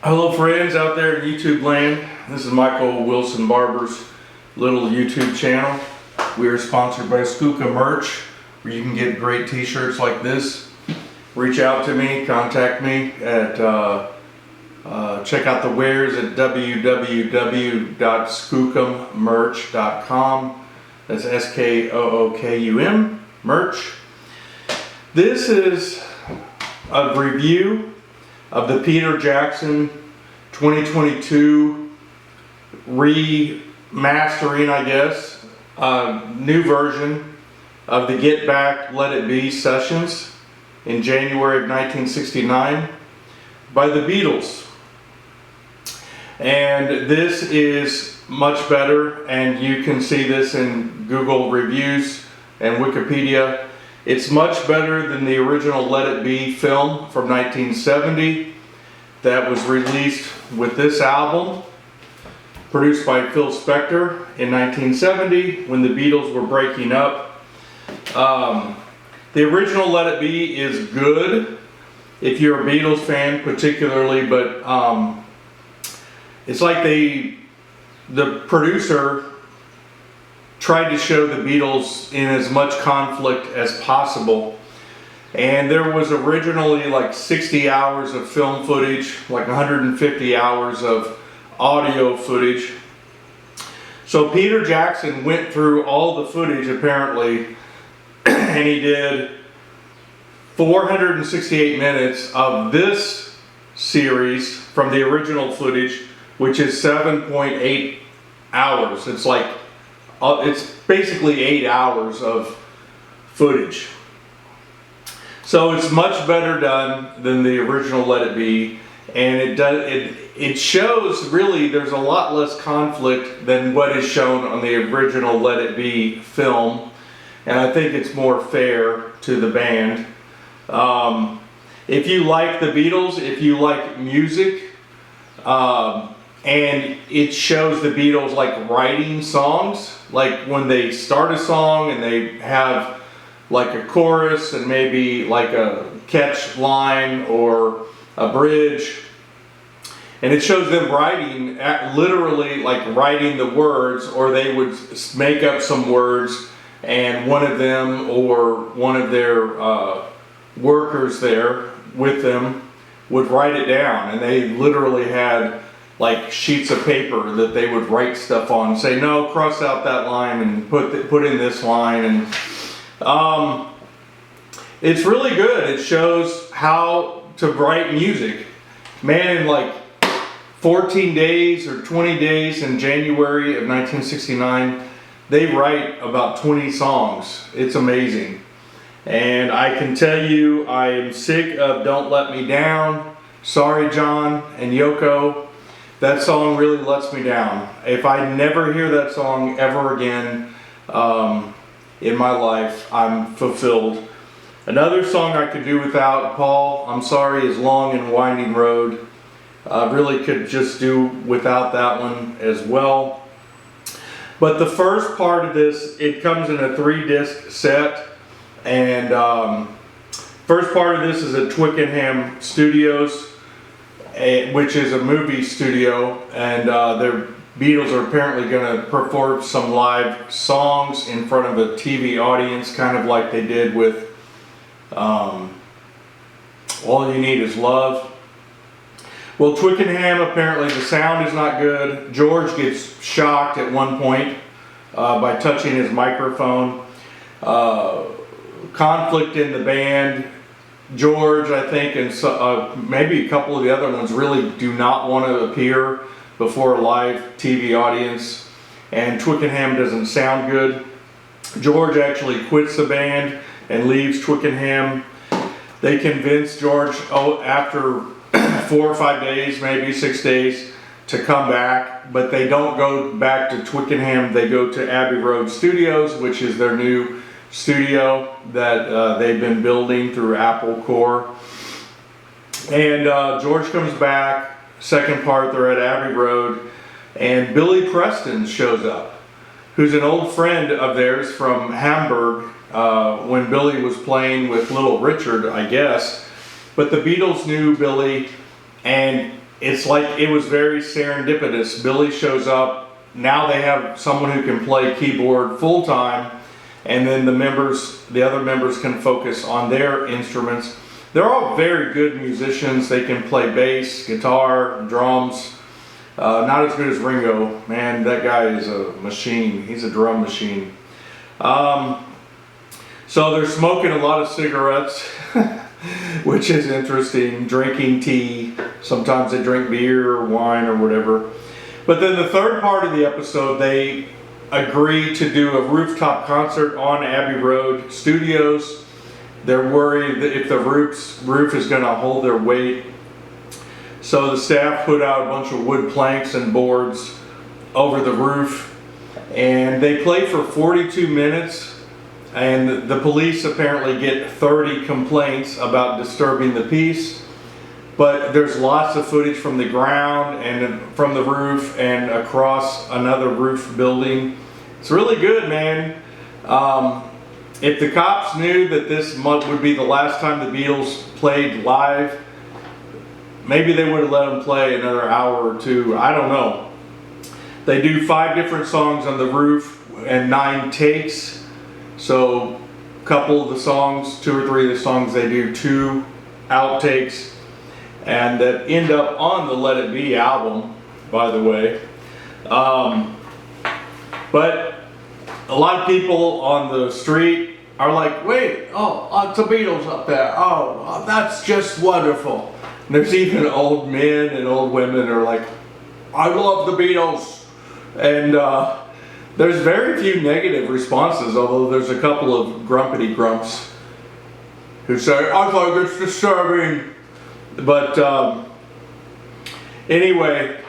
Hello friends out there in YouTube land. This is Michael Wilson Barber's little YouTube channel. We are sponsored by Skookum Merch, where you can get great t-shirts like this. Reach out to me, contact me at check out the wares at www.skookummerch.com. That's S-K-O-O-K-U-M merch. This is a review of the Peter Jackson 2022 remastering, I guess, new version of the Get Back, Let It Be sessions in January of 1969 by the Beatles. And this is much better, and you can see this in Google reviews and Wikipedia. It's much better than the original Let It Be film from 1970 that was released with this album, produced by Phil Spector in 1970 when the Beatles were breaking up. The original Let It Be is good if you're a Beatles fan particularly, but it's like the producer tried to show the Beatles in as much conflict as possible. And there was originally like 60 hours of film footage, like 150 hours of audio footage. So Peter Jackson went through all the footage apparently, and he did 468 minutes of this series from the original footage, which is 7.8 hours. It's like it's basically 8 hours of footage. So it's much better done than the original Let It Be, and it shows really there's a lot less conflict than what is shown on the original Let It Be film, and I think it's more fair to the band. If you like the Beatles, if you like music, and it shows the Beatles like writing songs, like when they start a song and they have like a chorus and maybe like a catch line or a bridge, and it shows them writing, literally like writing the words, or they would make up some words and one of them or one of their workers there with them would write it down, and they literally had like sheets of paper that they would write stuff on, say no, cross out that line and put in this line. And it's really good. It shows how to write music. Man, in like 14 days or 20 days in January of 1969, they write about 20 songs. It's amazing. And I can tell you, I am sick of Don't Let Me Down, Sorry John and Yoko. That song really lets me down. If I never hear that song ever again in my life, I'm fulfilled. Another song I could do without, Paul, I'm Sorry, is Long and Winding Road. Really could just do without that one as well. But the first part of this, it comes in a 3-disc set, and first part of this is at Twickenham Studios, which is a movie studio, and their Beatles are apparently going to perform some live songs in front of a TV audience, kind of like they did with All You Need Is Love. Well, Twickenham, apparently the sound is not good. George gets shocked at one point by touching his microphone. Conflict in the band. George, I think, and maybe a couple of the other ones really do not want to appear before a live TV audience, and Twickenham doesn't sound good. George actually quits the band and leaves Twickenham. They convince George, after 4 or 5 days, maybe 6 days, to come back, but they don't go back to Twickenham. They go to Abbey Road Studios, which is their new studio that they've been building through Apple Corps. And George comes back. Second part, they're at Abbey Road, and Billy Preston shows up, who's an old friend of theirs from Hamburg when Billy was playing with Little Richard, I guess. But the Beatles knew Billy, and it's like it was very serendipitous. Billy shows up. Now they have someone who can play keyboard full time, and then the other members can focus on their instruments. They're all very good musicians. They can play bass, guitar, drums. Not as good as Ringo. Man, that guy is a machine. He's a drum machine. So they're smoking a lot of cigarettes, which is interesting. Drinking tea. Sometimes they drink beer or wine or whatever. But then the third part of the episode, they agree to do a rooftop concert on Abbey Road Studios. They're worried that if the roof is going to hold their weight. So the staff put out a bunch of wood planks and boards over the roof. And they play for 42 minutes. And the police apparently get 30 complaints about disturbing the peace. But there's lots of footage from the ground and from the roof and across another roof building. It's really good, man. If the cops knew that this would be the last time the Beatles played live, maybe they would have let them play another hour or two. I don't know. They do 5 different songs on the roof and 9 takes. So a couple of the songs, 2 or 3 of the songs, they do 2 outtakes, and that end up on the Let It Be album, by the way. But a lot of people on the street are like, wait, it's the Beatles up there. Oh, that's just wonderful. And there's even old men and old women who are like, I love the Beatles. And there's very few negative responses, although there's a couple of grumpity grumps who say, I think it's disturbing. But anyway,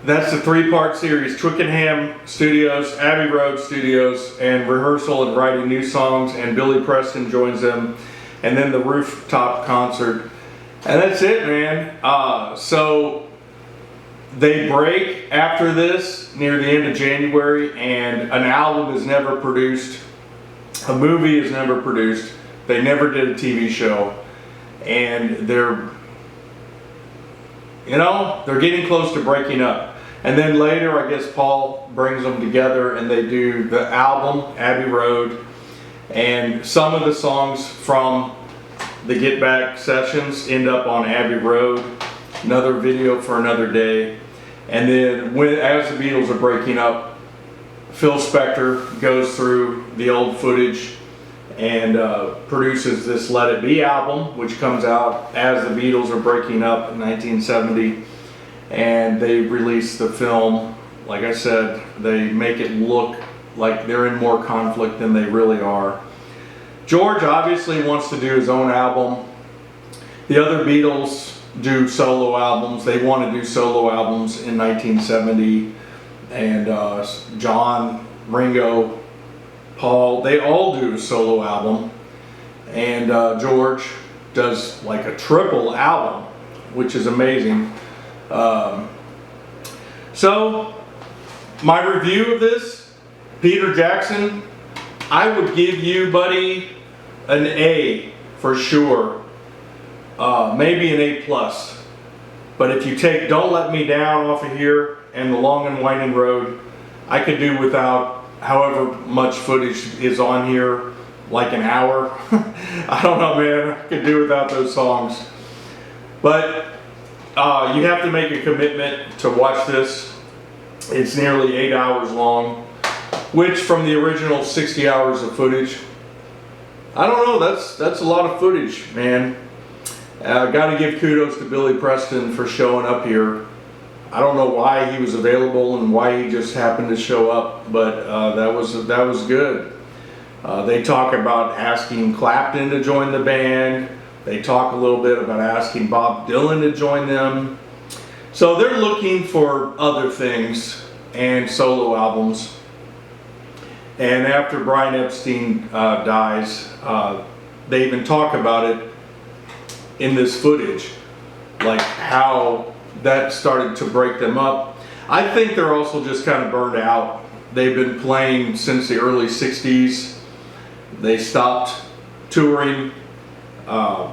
that's the 3-part series. Twickenham Studios, Abbey Road Studios, and rehearsal and writing new songs, and Billy Preston joins them, and then the rooftop concert. And that's it, man. So they break after this near the end of January, and an album is never produced. A movie is never produced. They never did a TV show. And they're getting close to breaking up. And then later, I guess Paul brings them together and they do the album, Abbey Road. And some of the songs from the Get Back sessions end up on Abbey Road. Another video for another day. And then as the Beatles are breaking up, Phil Spector goes through the old footage and produces this Let It Be album, which comes out as the Beatles are breaking up in 1970. And they release the film. Like I said, they make it look like they're in more conflict than they really are. George obviously wants to do his own album. The other Beatles do solo albums. They want to do solo albums in 1970. And John, Ringo, Paul, they all do a solo album. And George does like a triple album, which is amazing. So my review of this, Peter Jackson, I would give you, buddy, an A for sure. Maybe an A+. But if you take Don't Let Me Down off of here and The Long and Winding Road, I could do without however much footage is on here, like an hour. I don't know, man. I could do without those songs. But you have to make a commitment to watch this. It's nearly 8 hours long, which from the original 60 hours of footage, I don't know, that's a lot of footage, man. Got to give kudos to Billy Preston for showing up here. I don't know why he was available and why he just happened to show up, but that was good. They talk about asking Clapton to join the band. They talk a little bit about asking Bob Dylan to join them. So they're looking for other things and solo albums. And after Brian Epstein dies, they even talk about it in this footage, like how that started to break them up. I think they're also just kind of burned out. They've been playing since the early 60s. They stopped touring.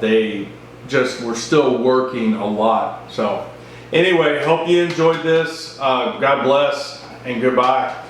They just were still working a lot. So Anyway, hope you enjoyed this. God bless and goodbye.